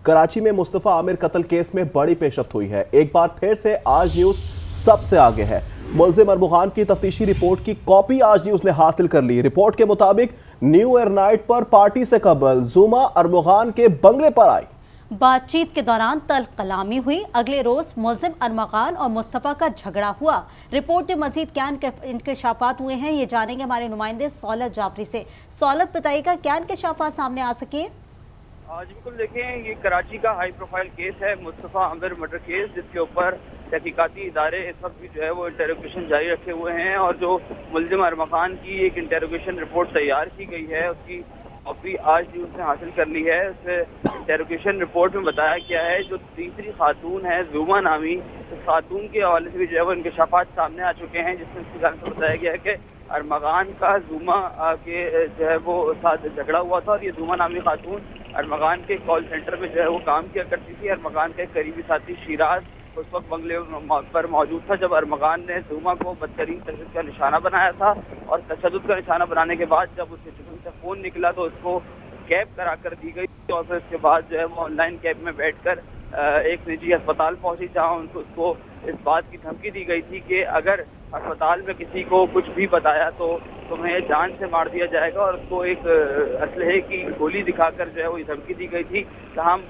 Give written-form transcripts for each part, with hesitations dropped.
कराची में मुस्तफा आमिर कत्ल केस में बड़ी पेशरफ्त हुई है। एक बार फिर से आज न्यूज सबसे आगे है। मुलजिम अरमुगान की तफ्तीशी रिपोर्ट की कॉपी आज न्यूज ने हासिल कर ली। रिपोर्ट के मुताबिक न्यू ईयर नाइट पर पार्टी से कबल जुमा अरमुगान के बंगले पर आई। बातचीत के दौरान तल्ख कलामी हुई। अगले रोज मुलजिम अरमुगान और मुस्तफा का झगड़ा हुआ। रिपोर्ट में मजीद क्या इंकशाफात हुए हैं, ये जानेंगे हमारे नुमाइंदे सौलत जाफरी से। सौलत, बताइएगा क्या इंकशाफात सामने आ सके? जी बिल्कुल, देखें, ये कराची का हाई प्रोफाइल केस है, मुस्तफा आमिर मर्डर केस, जिसके ऊपर तहकीकाती इदारे इस वक्त भी जो है वो इंटेरोगेशन जारी रखे हुए हैं। और जो मुलजिम अरमुगान की एक इंटेरोगेशन रिपोर्ट तैयार की गई है, उसकी कॉपी आज न्यूज़ ने हासिल कर ली है। उस इंटेरोगेशन रिपोर्ट में बताया गया है जो तीसरी खातून है जुमा नामी, उस खातून के हवाले से भी जो है वो इंकशाफात सामने आ चुके हैं, जिसमें इसकी जान से बताया गया है कि अरमुगान का जुमा के जो है वो साथ झगड़ा हुआ था। और ये जुमा नामी खातून अरमुगान के कॉल सेंटर में जो है वो काम किया करती थी। अरमुगान का एक करीबी साथी शिराज उस वक्त बंगले पर मौजूद था जब अरमुगान ने जुमा को बदतरीन तशद्दुद का निशाना बनाया था। और तशद्दुद का निशाना बनाने के बाद जब उसे जुम्मे से फ़ोन निकला तो उसको कैब करा कर दी गई। और फिर उसके बाद जो है वो ऑनलाइन कैब में बैठकर एक निजी अस्पताल पहुंची, जहाँ उसको इस बात की धमकी दी गई थी कि अगर अस्पताल में किसी को कुछ भी बताया तो तुम्हें जान से मार दिया जाएगा। और उसको एक असलहे की गोली दिखाकर जो है वो ये धमकी दी गई थी। तमाम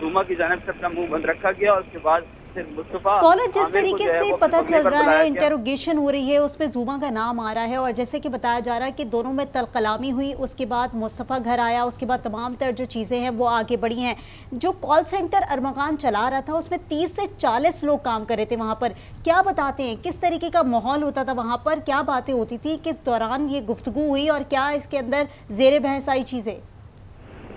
जुमा की जानिब से अपना मुंह बंद रखा गया। और उसके बाद सौलत, जिस तरीके से पता चल रहा है इंटेरोगेशन हो रही है उसमें जुमा का नाम आ रहा है, और जैसे कि बताया जा रहा है कि दोनों में तलकलामी हुई, उसके बाद मुस्तफा घर आया, उसके बाद तमाम तर जो चीज़ें हैं वो आगे बढ़ी हैं। जो कॉल सेंटर अरमुगान चला रहा था उसमें 30 से 40 लोग काम कर रहे थे। वहाँ पर क्या बताते हैं, किस तरीके का माहौल होता था वहाँ पर, क्या बातें होती थी, किस दौरान ये गुफ्तगू हुई और क्या इसके अंदर जेर बहस आई चीज़ें?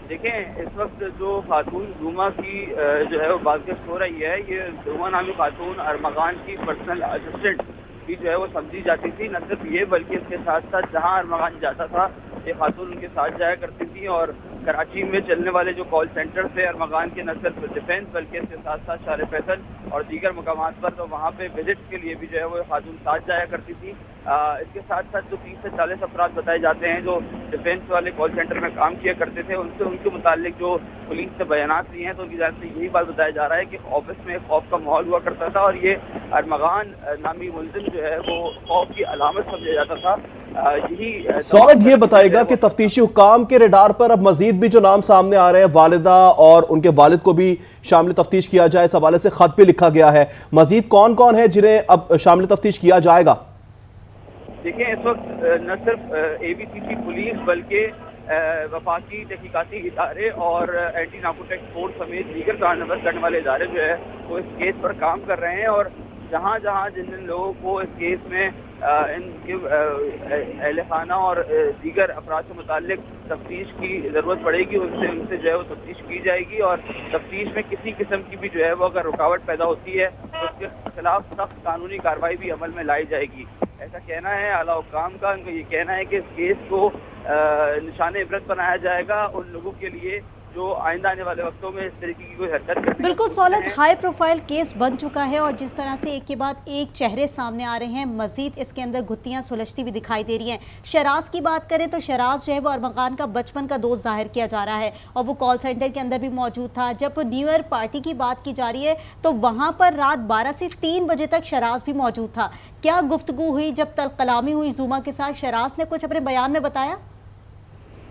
देखें, इस वक्त जो खातून जुमा की जो है वो बातचीत हो रही है, ये जुमा नामी खातून अरमुगान की पर्सनल असिस्टेंट भी जो है वो समझी जाती थी। न सिर्फ ये बल्कि इसके साथ साथ जहां अरमुगान जाता था ये खातून उनके साथ जाया करती थी। और कराची में चलने वाले जो कॉल सेंटर थे अरमुगान के, न सिर्फ डिफेंस बल्कि इसके साथ साथ शार फैसल और दीगर मकामात पर, तो वहाँ पे विजिट के लिए भी जो है वो खातून साथ जाया करती थी। इसके साथ साथ जो 30 से 40 अफराद बताए जाते हैं जो डिफेंस वाले कॉल सेंटर में काम किया करते थे, उनके मुतालिक जो पुलिस से बयानात लिए हैं तो उनकी जान से यही बात बताया जा रहा है कि ऑफिस में खौफ का माहौल हुआ करता था। और ये अरमुगान नामी मुलजिम जो है वो खौफ की अलामत समझा जाता था। यही सौरभ, ये बताएगा कि तफ्तीशी हुकाम के रडार पर अब मजीद भी जो नाम सामने आ रहे हैं, वालिदा और उनके वालिद को भी शामिल तफ्तीश किया जाए, इस हवाले से खत भी लिखा गया है। मजीद कौन कौन है जिन्हें अब शामिल तफ्तीश किया जाएगा? देखिए, इस वक्त न सिर्फ ABCC पुलिस बल्कि वफाकी तहकीकाती इदारे और एंटी नार्कोटिक्स फोर्स समेत दीगर कार्रवाई करने वाले इदारे जो है वो इस केस पर काम कर रहे हैं। और जहाँ जहाँ जिन लोगों को इस केस में इनके अहले खाना और दीगर अफराद से मुताल्लिक तफ्तीश की ज़रूरत पड़ेगी उनसे जो है वो तफ्तीश की जाएगी। और तफ्तीश में किसी किस्म की भी जो है वो अगर रुकावट पैदा होती है तो उसके खिलाफ सख्त कानूनी कार्रवाई भी अमल में लाई जाएगी, ऐसा कहना है आला हुक्काम का। उनका ये कहना है कि इस केस को निशान इबरत बनाया जाएगा उन लोगों के लिए जो आइंदा आने वाले वक्तों में इस तरीके की कोई हरकत। बिल्कुल सौलत, हाई प्रोफाइल केस बन चुका है और जिस तरह से एक के बाद एक चेहरे सामने आ रहे हैं, मजीद इसके अंदर गुत्थियां सुलझती भी दिखाई दे रही हैं। शराज की बात करें तो शराज जो है वो अरमुगान का बचपन का दोस्त जाहिर किया जा रहा है और वो कॉल सेंटर के अंदर भी मौजूद था। जब न्यू ईयर पार्टी की बात की जा रही है तो वहाँ पर रात 12 से 3 बजे तक शराज भी मौजूद था। क्या गुफ्तगू हुई जब तलकलामी हुई जुमा के साथ? शराज ने कुछ अपने बयान में बताया?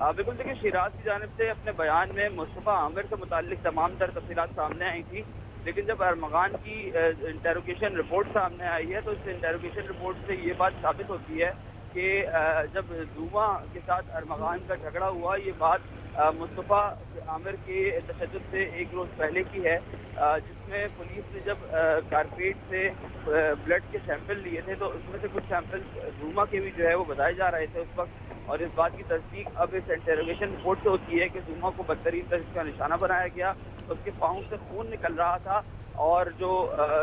बिल्कुल, देखिए, शिराज की जानिब से अपने बयान में मुस्तफा आमिर से मुताल्लिक तमाम तर तफसीलात सामने आई थी। लेकिन जब अरमुगान की इंटेरोगेशन रिपोर्ट सामने आई है तो इस इंटेरोगेशन रिपोर्ट से ये बात साबित होती है कि जब जुमा के साथ अरमुगान का झगड़ा हुआ, ये बात मुस्तफा आमिर के तशद्दुद से एक रोज़ पहले की है, जिसमें पुलिस ने जब कारपेट से ब्लड के सैंपल लिए थे तो उसमें से कुछ सैंपल जुमा के भी जो है वो बताए जा रहे थे उस वक्त। और इस बात की तस्दीक अब इस इंटेरोगेशन रिपोर्ट से होती है कि जुमा को बदतरीन तरीके का निशाना बनाया गया, उसके पाँव से खून निकल रहा था। और जो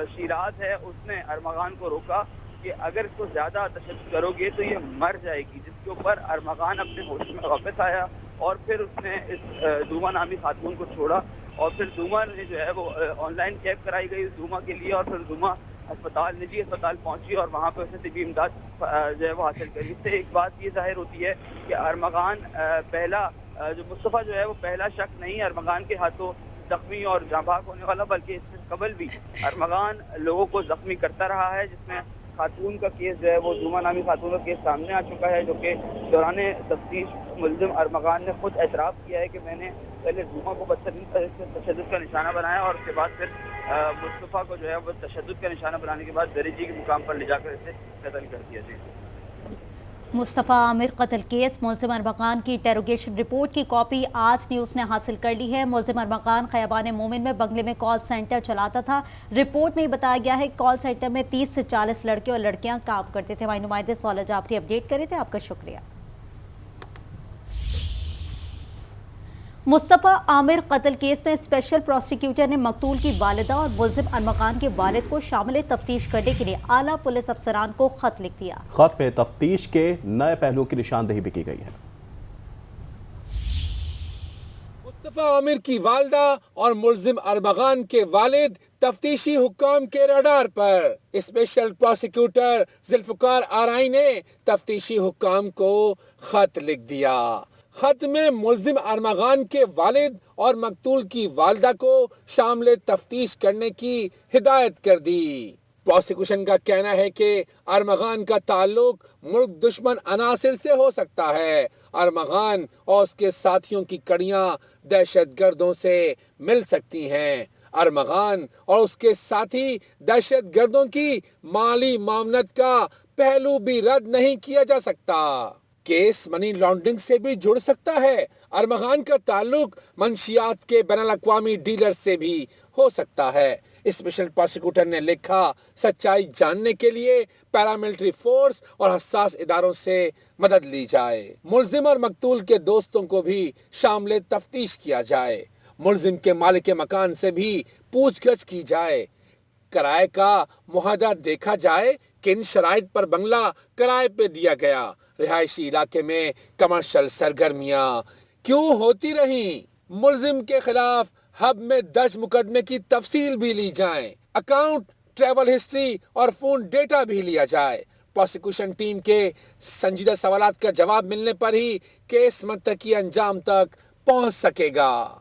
शिराज है उसने अरमुगान को रोका कि अगर इसको ज़्यादा तशद्दुद करोगे तो ये मर जाएगी, जिसके ऊपर अरमुगान अपने होश में वापस आया और फिर उसने इस जुमा नामी खातून को छोड़ा। और फिर जुमा ने जो है वो ऑनलाइन कैब कराई गई जुमा के लिए और फिर जुमा निजी अस्पताल पहुंची और वहाँ पर उसने तिबी इमदाद जो है वो हासिल करी। इससे एक बात ये जाहिर होती है कि अरमुगान पहला जो मुस्तफा जो है वो पहला शख्स नहीं, अरमुगान के हाथों زخمی اور جاں بحق ہونے والا، بلکہ اس سے قبل بھی ارمغان لوگوں کو زخمی کرتا رہا ہے، جس میں خاتون کا کیس جو ہے وہ زوما نامی خاتون کا کیس سامنے آ چکا ہے، جو کہ دوران تفتیش ملزم ارمغان نے خود اعتراف کیا ہے کہ میں نے پہلے زوما کو تشدد کا نشانہ بنایا اور اس کے بعد پھر مصطفیٰ کو جو ہے وہ تشدد کا نشانہ بنانے کے بعد درجی کے مقام پر لے جا کر اسے قتل کر دیا جائے۔ مصطفیٰ عامر قتل کیس ملزم ارمغان کی انٹیروگیشن رپورٹ کی کاپی آج نیوز نے حاصل کر لی ہے۔ ملزم ارمغان خیابان مومن میں بنگلے میں کال سینٹر چلاتا تھا۔ رپورٹ میں بتایا گیا ہے کہ کال سینٹر میں 30 سے 40 لڑکے اور لڑکیاں کام کرتے تھے۔ ہمارے نمائندے سولہ جعفری اپڈیٹ کرے تھے، آپ کا شکریہ۔ مصطفیٰ عامر قتل کیس میں اسپیشل پروسیکیوٹر نے مقتول کی والدہ اور ملزم ارمغان کے والد کو شامل تفتیش کرنے کے لیے اعلیٰ پولیس افسران کو خط لکھ دیا۔ خط میں تفتیش کے نئے پہلوؤں کی نشاندہی بھی کی گئی ہے۔ مصطفیٰ عامر کی والدہ اور ملزم ارمغان کے والد تفتیشی حکام کے رڈار پر۔ اسپیشل پروسیکیوٹر ذوالفقار آرائی نے تفتیشی حکام کو خط لکھ دیا۔ خط میں ملزم ارمغان کے والد اور مقتول کی والدہ کو شامل تفتیش کرنے کی ہدایت کر دی۔ پروسیکیوشن کا کہنا ہے کہ ارمغان کا تعلق ملک دشمن عناصر سے ہو سکتا ہے۔ ارمغان اور اس کے ساتھیوں کی کڑیاں دہشت گردوں سے مل سکتی ہیں۔ ارمغان اور اس کے ساتھی دہشت گردوں کی مالی معاونت کا پہلو بھی رد نہیں کیا جا سکتا۔ کیس منی لانڈرنگ سے بھی جڑ سکتا ہے۔ ارمغان کا تعلق منشیات کے بین الاقوامی ڈیلر سے بھی ہو سکتا ہے۔ اسپیشل پروسیکیوٹر نے لکھا، سچائی جاننے کے لیے پیراملٹری فورس اور حساس اداروں سے مدد لی جائے۔ ملزم اور مقتول کے دوستوں کو بھی شامل تفتیش کیا جائے۔ ملزم کے مالک مکان سے بھی پوچھ گچھ کی جائے۔ کرائے کا معاہدہ دیکھا جائے، کن شرائط پر بنگلہ کرائے پہ دیا گیا۔ رہائشی علاقے میں کمرشل سرگرمیاں کیوں ہوتی رہیں؟ ملزم کے خلاف ہب میں درج مقدمے کی تفصیل بھی لی جائیں۔ اکاؤنٹ، ٹریول ہسٹری اور فون ڈیٹا بھی لیا جائے۔ پروسیکیوشن ٹیم کے سنجیدہ سوالات کا جواب ملنے پر ہی کیس منطقی انجام تک پہنچ سکے گا۔